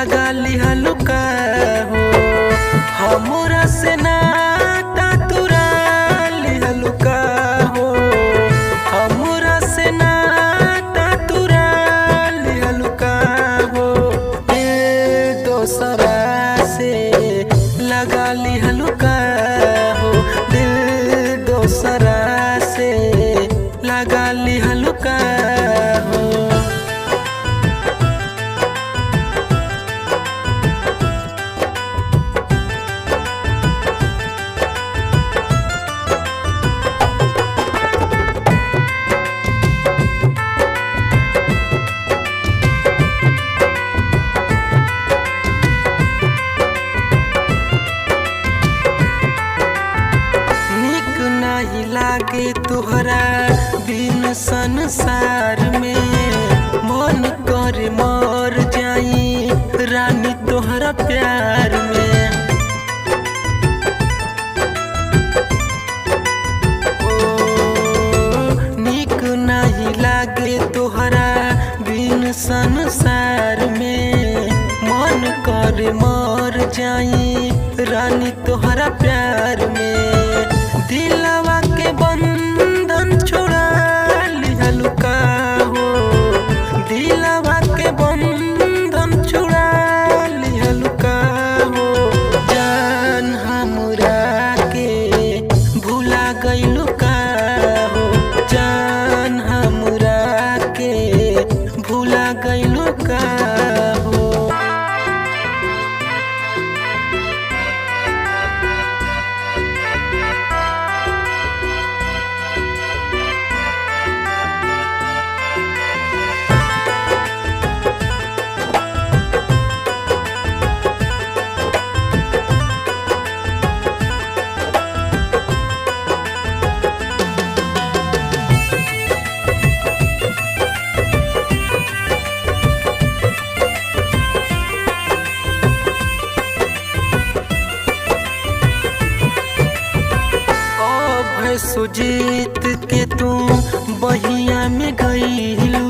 लगा लिहलु का हो हमरा से नाता तुरा लिहलु का हो हमरा से नाता तुरा लिहलु का हो दिल दोसरा से लगा लिहलु का हो दिल दोसरा से लगा लिहलु का हो। नहीं लागे तुहरा बिन संसार में मन कर मर जाई रानी तोहरा प्यार में। ओ निक नहीं लागे तुहरा बिन संसार में मन कर मर जाई रानी तोहरा प्यार में। दिलवा के बंधन छोड़ा लिहलु का हो दिलवा के बंधन छोड़ा लिहलु का हो जान हमरा के भुला गइलु का हो जान हमरा के भुला गइलु का हो। सुजीत के तू बहिया में गईलू